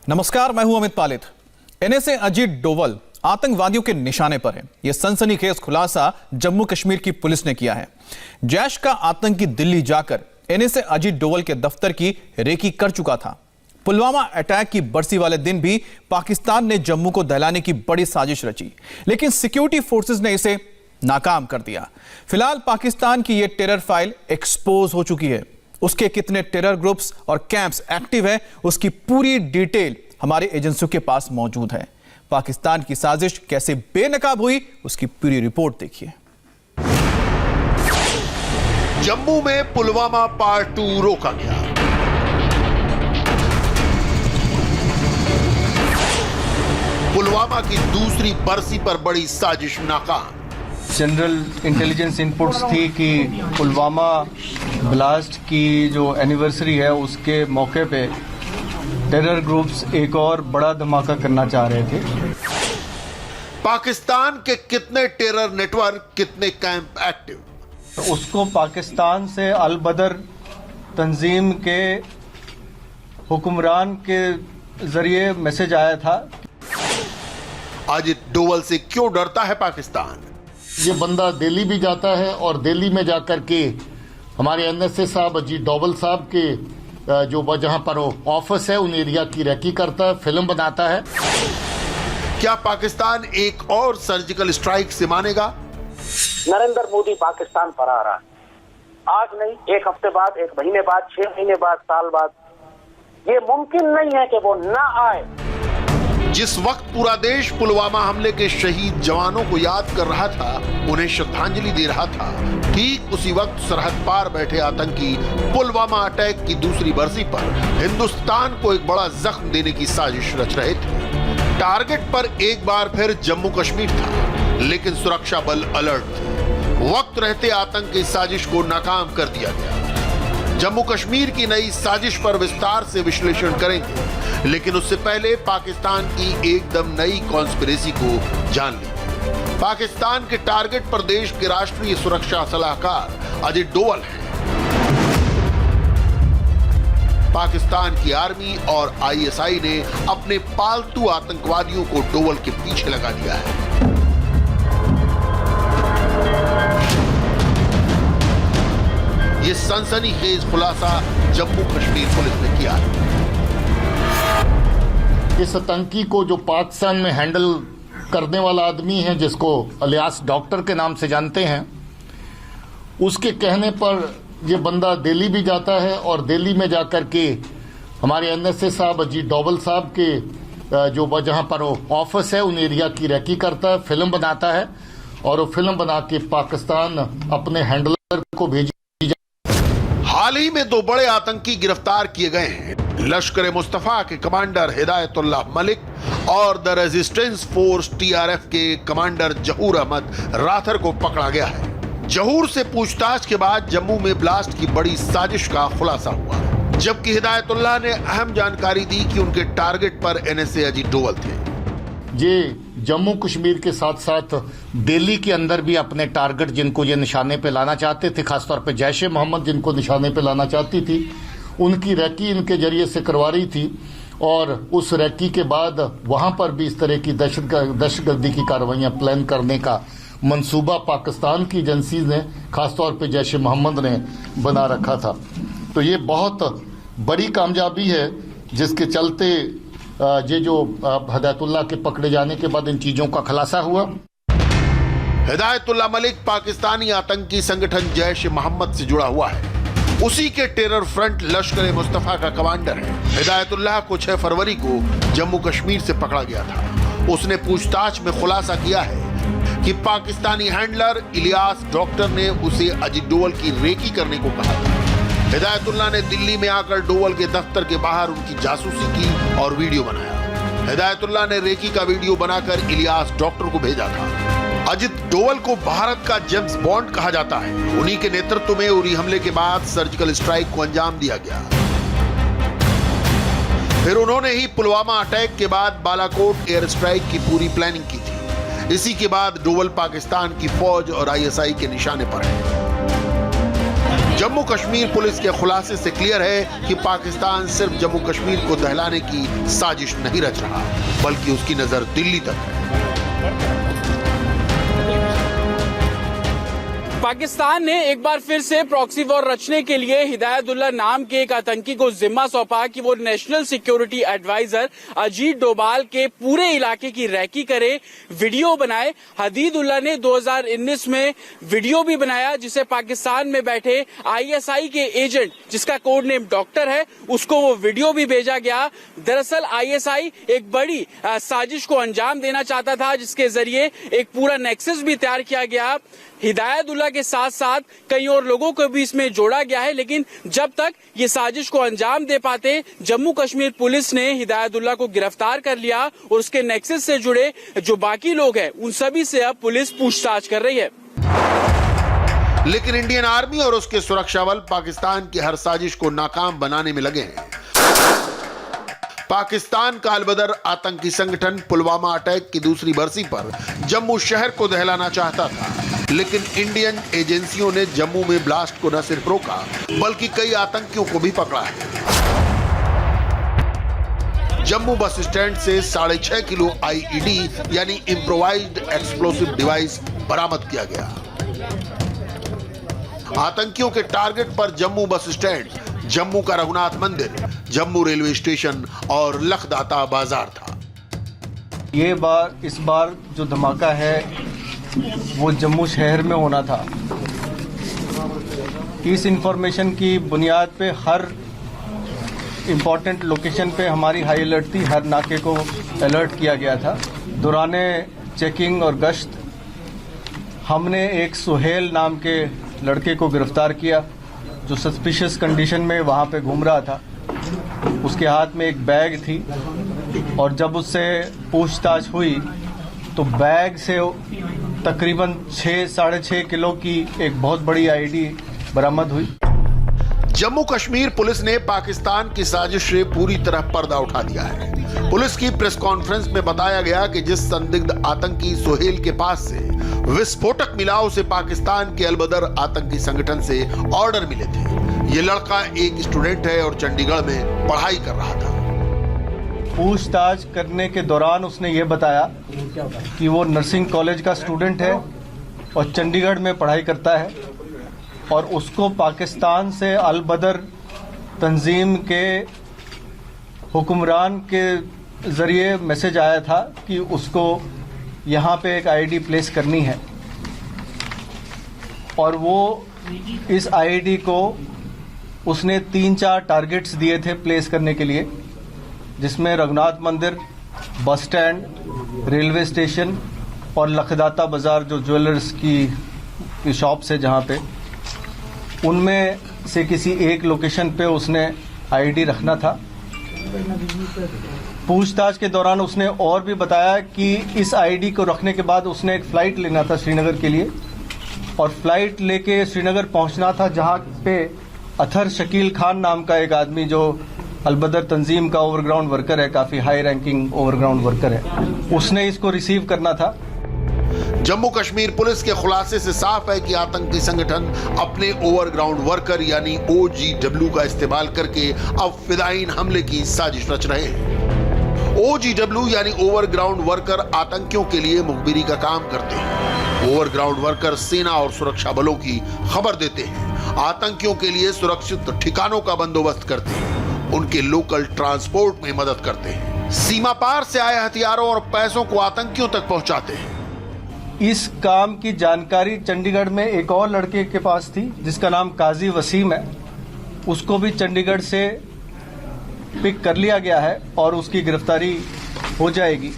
नमस्कार, मैं हूं अमित पालित। एनएसए अजीत डोवल आतंकवादियों के निशाने पर है। यह सनसनीखेज खुलासा जम्मू कश्मीर की पुलिस ने किया है। जैश का आतंकी दिल्ली जाकर एनएसए अजीत डोवल के दफ्तर की रेकी कर चुका था। पुलवामा अटैक की बरसी वाले दिन भी पाकिस्तान ने जम्मू को दहलाने की बड़ी साजिश रची, लेकिन सिक्योरिटी फोर्सेस ने इसे नाकाम कर दिया। फिलहाल पाकिस्तान की यह टेरर फाइल एक्सपोज हो चुकी है। उसके कितने टेरर ग्रुप्स और कैंप्स एक्टिव है, उसकी पूरी डिटेल हमारी एजेंसियों के पास मौजूद है। पाकिस्तान की साजिश कैसे बेनकाब हुई, उसकी पूरी रिपोर्ट देखिए। जम्मू में पुलवामा पार्ट 2 रोका गया। पुलवामा की दूसरी बरसी पर बड़ी साजिश नाकाम। जनरल इंटेलिजेंस इनपुट्स थी कि पुलवामा ब्लास्ट की जो एनिवर्सरी है उसके मौके पे टेरर ग्रुप्स एक और बड़ा धमाका करना चाह रहे थे। पाकिस्तान के कितने टेरर नेटवर्क, कितने कैंप एक्टिव, उसको पाकिस्तान से अल बदर तंजीम के हुक्मरान के जरिए मैसेज आया था। अजीत डोवल से क्यों डरता है पाकिस्तान? ये बंदा दिल्ली भी जाता है और दिल्ली में जाकर के हमारे एनएसए साहब अजीत डोवल साहब के जो जहां पर ऑफिस है उन एरिया की रेकी करता है, फिल्म बनाता है। क्या पाकिस्तान एक और सर्जिकल स्ट्राइक से मानेगा? नरेंद्र मोदी पाकिस्तान पर आ रहा है। आज नहीं, एक हफ्ते बाद, एक महीने बाद, 6 महीने बाद, साल बाद। ये मुमकिन नहीं है कि वो ना आए। जिस वक्त पूरा देश पुलवामा हमले के शहीद जवानों को याद कर रहा था, उन्हें श्रद्धांजलि दे रहा था, ठीक उसी वक्त सरहद पार बैठे आतंकी पुलवामा अटैक की दूसरी बरसी पर हिंदुस्तान को एक बड़ा जख्म देने की साजिश रच रहे थे। टारगेट पर एक बार फिर जम्मू कश्मीर था, लेकिन सुरक्षा बल अलर्ट थे। वक्त रहते आतंक की साजिश को नाकाम कर दिया गया। जम्मू कश्मीर की नई साजिश पर विस्तार से विश्लेषण करेंगे, लेकिन उससे पहले पाकिस्तान की एकदम नई कॉन्स्पिरेसी को जान लीजिए। पाकिस्तान के टारगेट पर देश के राष्ट्रीय सुरक्षा सलाहकार अजीत डोवल हैं। पाकिस्तान की आर्मी और आईएसआई ने अपने पालतू आतंकवादियों को डोवल के पीछे लगा दिया है। ये सनसनीखेज खुलासा जम्मू कश्मीर पुलिस ने किया है। इस आतंकी को जो पाकिस्तान में हैंडल करने वाला आदमी है, जिसको अलियास डॉक्टर के नाम से जानते हैं, उसके कहने पर ये बंदा दिल्ली भी जाता है और दिल्ली में जाकर के हमारे एनएसए साहब अजीत डोवल साहब के जो जहां पर ऑफिस है उन एरिया की रेकी करता है, फिल्म बनाता है और वो फिल्म बना के पाकिस्तान अपने हैंडलर को भेजी। हाल ही में 2 बड़े आतंकी गिरफ्तार किए गए हैं। लश्कर मुस्तफा के कमांडर हिदायतुल्लाह मलिक और द रेजिस्टेंस फोर्स टीआरएफ के कमांडर जहूर अहमद राथर को पकड़ा गया है। जहूर से पूछताछ के बाद जम्मू में ब्लास्ट की बड़ी साजिश का खुलासा हुआ, जबकि हिदायतुल्लाह ने अहम जानकारी दी कि उनके टारगेट पर एनएसए अजीत डोवल थे। ये जम्मू कश्मीर के साथ साथ दिल्ली के अंदर भी अपने टारगेट जिनको ये निशाने पे लाना चाहते थे, खासतौर पे जैश ए मोहम्मद जिनको निशाने पे लाना चाहती थी, उनकी रैकी इनके जरिए से करवा रही थी। और उस रैकी के बाद वहां पर भी इस तरह की दहशतगर्दी की कार्रवाइयां प्लान करने का मंसूबा पाकिस्तान की एजेंसी ने, खासतौर पे जैश ए मोहम्मद ने बना रखा था। तो ये बहुत बड़ी कामयाबी है, जिसके चलते ये जो हिदायतुल्लाह के पकड़े जाने के बाद इन चीजों का खुलासा हुआ। हिदायतुल्लाह मलिक पाकिस्तानी आतंकी संगठन जैश ए मोहम्मद से जुड़ा हुआ है। उसी के टेरर फ्रंट लश्कर मुस्तफा का कमांडर है। हिदायतुल्लाह को 6 फरवरी को जम्मू कश्मीर से पकड़ा गया था। उसने पूछताछ में खुलासा किया है कि पाकिस्तानी हैंडलर इलियास डॉक्टर ने उसे अजीत डोवल की रेकी करने को कहा था। हिदायतुल्लाह ने दिल्ली में आकर डोवल के दफ्तर के बाहर उनकी जासूसी की और वीडियो बनाया। हिदायतुल्लाह ने रेकी का वीडियो बनाकर इलियास डॉक्टर को भेजा था। अजीत डोवल को भारत का जेम्स बॉन्ड कहा जाता है। उन्हीं के नेतृत्व में उरी हमले के बाद सर्जिकल स्ट्राइक को अंजाम दिया गया। फिर उन्होंने ही पुलवामा अटैक के बाद बालाकोट एयर स्ट्राइक की पूरी प्लानिंग की थी। इसी के बाद डोवल पाकिस्तान की फौज और आईएसआई के निशाने पर है। जम्मू कश्मीर पुलिस के खुलासे से क्लियर है कि पाकिस्तान सिर्फ जम्मू कश्मीर को दहलाने की साजिश नहीं रच रहा, बल्कि उसकी नजर दिल्ली तक है। पाकिस्तान ने एक बार फिर से प्रॉक्सी वॉर रचने के लिए हिदायतुल्लाह नाम के एक आतंकी को जिम्मा सौंपा कि वो national security advisor Ajit Doval के पूरे इलाके की रैकी करे, वीडियो बनाए। हदीदुल्लाह ने 2019 में वीडियो भी बनाया जिसे पाकिस्तान में बैठे आईएसआई के एजेंट, जिसका कोड नेम डॉक्टर है, उसको वो वीडियो भी भेजा गया। दरअसल आईएसआई एक बड़ी साजिश को अंजाम देना चाहता था, जिसके जरिए एक पूरा नेक्सस भी तैयार किया गया। हिदायतुल्लाह के साथ साथ कई और लोगों को भी इसमें जोड़ा गया है, लेकिन जब तक ये साजिश को अंजाम दे पाते, जम्मू कश्मीर पुलिस ने हिदायतुल्लाह को गिरफ्तार कर लिया और उसके नेक्सस से जुड़े जो बाकी लोग हैं उन सभी से अब पुलिस पूछताछ कर रही है। लेकिन इंडियन आर्मी और उसके सुरक्षा बल पाकिस्तान की हर साजिश को नाकाम बनाने में लगे हैं। पाकिस्तान का अलबदर आतंकी संगठन पुलवामा अटैक की दूसरी बरसी पर जम्मू शहर को दहलाना चाहता था, लेकिन इंडियन एजेंसियों ने जम्मू में ब्लास्ट को न सिर्फ रोका बल्कि कई आतंकियों को भी पकड़ा है। जम्मू बस स्टैंड से 6.5 किलो आईईडी यानी इम्प्रोवाइज्ड एक्सप्लोसिव डिवाइस बरामद किया गया। आतंकियों के टारगेट पर जम्मू बस स्टैंड, जम्मू का रघुनाथ मंदिर, जम्मू रेलवे स्टेशन और लखदाता बाजार था। इस बार जो धमाका है वो जम्मू शहर में होना था। इस इंफॉर्मेशन की बुनियाद पे हर इम्पोर्टेंट लोकेशन पे हमारी हाई अलर्ट थी, हर नाके को अलर्ट किया गया था। दौराने चेकिंग और गश्त हमने एक सुहेल नाम के लड़के को गिरफ्तार किया जो सस्पिशियस कंडीशन में वहाँ पे घूम रहा था। उसके हाथ में एक बैग थी और जब उससे पूछताछ हुई तो बैग से तकरीबन 6-6.5 किलो की एक बहुत बड़ी आईडी बरामद हुई। जम्मू कश्मीर पुलिस ने पाकिस्तान की साजिश से पूरी तरह पर्दा उठा दिया है। पुलिस की प्रेस कॉन्फ्रेंस में बताया गया कि जिस संदिग्ध आतंकी सुहेल के पास से विस्फोटक मिला उसे पाकिस्तान के अलबदर आतंकी संगठन से ऑर्डर मिले थे। ये लड़का एक स्टूडेंट है और चंडीगढ़ में पढ़ाई कर रहा था। पूछताछ करने के दौरान उसने ये बताया कि वो नर्सिंग कॉलेज का स्टूडेंट है और चंडीगढ़ में पढ़ाई करता है और उसको पाकिस्तान से अलबदर तंजीम के हुक्मरान के ज़रिए मैसेज आया था कि उसको यहाँ पे एक आईडी प्लेस करनी है और वो इस आईडी को उसने 3-4 टारगेट्स दिए थे प्लेस करने के लिए, जिसमें रघुनाथ मंदिर, बस स्टैंड, रेलवे स्टेशन और लखदाता बाजार जो ज्वेलर्स की शॉप्स है जहाँ पे, उनमें से किसी एक लोकेशन पे उसने आईडी रखना था। पूछताछ के दौरान उसने और भी बताया कि इस आईडी को रखने के बाद उसने एक फ़्लाइट लेना था श्रीनगर के लिए और फ्लाइट लेके श्रीनगर पहुंचना था, जहाँ पे अथर शकील खान नाम का एक आदमी जो अलबदर तंजीम का ओवरग्राउंड वर्कर है, काफ़ी हाई रैंकिंग ओवरग्राउंड वर्कर है, उसने इसको रिसीव करना था। जम्मू कश्मीर पुलिस के खुलासे से साफ है कि आतंकी संगठन अपने ओवरग्राउंड वर्कर यानी OGW का इस्तेमाल करके अब फिदायीन हमले की साजिश रच रहे हैं। OGW यानी ओवरग्राउंड वर्कर आतंकियों के लिए मुखबिरी का काम करते हैं। ओवरग्राउंड वर्कर सेना और सुरक्षा बलों की खबर देते हैं, आतंकियों के लिए सुरक्षित ठिकानों का बंदोबस्त करते हैं, उनके लोकल ट्रांसपोर्ट में मदद करते हैं, सीमा पार से आए हथियारों और पैसों को आतंकियों तक पहुंचाते हैं। इस काम की जानकारी चंडीगढ़ में एक और लड़के के पास थी जिसका नाम काजी वसीम है, उसको भी चंडीगढ़ से पिक कर लिया गया है और उसकी गिरफ्तारी हो जाएगी।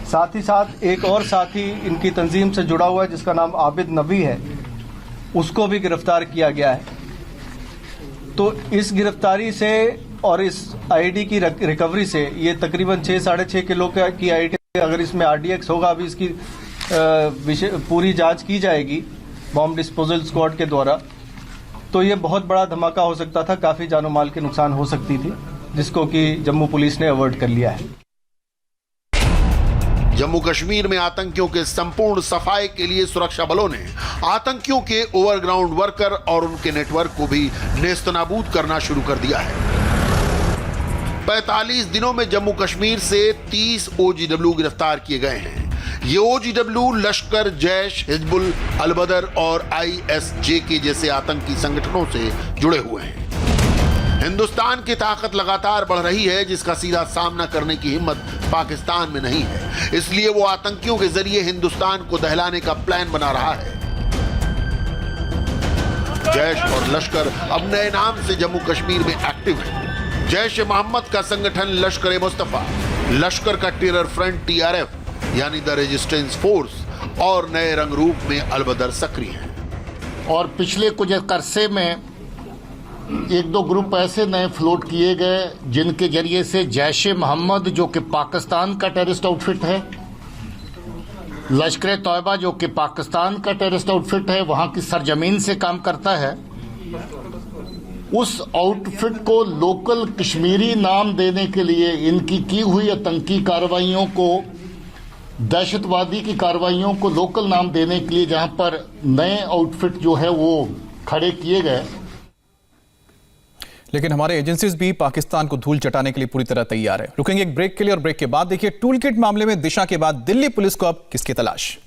साथ ही साथ एक और साथी इनकी तंजीम से जुड़ा हुआ है जिसका नाम आबिद नबी है, उसको भी गिरफ्तार किया गया है। तो इस गिरफ्तारी से और इस आईडी की रिकवरी से ये तकरीबन 6-6.5 किलो की आईडी, अगर इसमें RDX होगा, अभी इसकी पूरी जांच की जाएगी बॉम्ब डिस्पोजल स्क्वाड के द्वारा, तो ये बहुत बड़ा धमाका हो सकता था, काफ़ी जानो माल के नुकसान हो सकती थी, जिसको कि जम्मू पुलिस ने अवॉइड कर लिया है। जम्मू कश्मीर में आतंकियों के संपूर्ण सफाई के लिए सुरक्षा बलों ने आतंकियों के ओवरग्राउंड वर्कर और उनके नेटवर्क को भी नेस्तनाबूद करना शुरू कर दिया है। 45 दिनों में जम्मू कश्मीर से 30 OGW गिरफ्तार किए गए हैं। ये OGW लश्कर, जैश, हिजबुल, अल-बदर और ISJK जैसे आतंकी संगठनों से जुड़े हुए हैं। हिंदुस्तान की ताकत लगातार बढ़ रही है, जिसका सीधा सामना करने की हिम्मत पाकिस्तान में नहीं है। इसलिए वो आतंकियों के जरिए हिंदुस्तान को दहलाने का प्लान बना रहा है। जैश और लश्कर अब नए नाम से जम्मू कश्मीर में एक्टिव है। जैश-ए-मोहम्मद का संगठन लश्कर-ए-मुस्तफा, लश्कर का टेरर फ्रंट TRF यानी द रेजिस्टेंस फोर्स और नए रंग रूप में अल-बदर सक्रिय है। और पिछले कुछ अरसे में एक दो ग्रुप ऐसे नए फ्लोट किए गए जिनके जरिए से जैश-ए-मोहम्मद जो कि पाकिस्तान का टेररिस्ट आउटफिट है, लश्कर-ए-तौयबा जो कि पाकिस्तान का टेररिस्ट आउटफिट है, वहां की सरजमीन से काम करता है, उस आउटफिट को लोकल कश्मीरी नाम देने के लिए इनकी की हुई आतंकी कार्रवाइयों को, दहशतवादी की कार्रवाइयों को लोकल नाम देने के लिए जहां पर नए आउटफिट जो है वो खड़े किए गए। लेकिन हमारे एजेंसीज भी पाकिस्तान को धूल चटाने के लिए पूरी तरह तैयार है। रुकेंगे एक ब्रेक के लिए और ब्रेक के बाद देखिए टूल किट मामले में दिशा के बाद दिल्ली पुलिस को अब किसकी तलाश।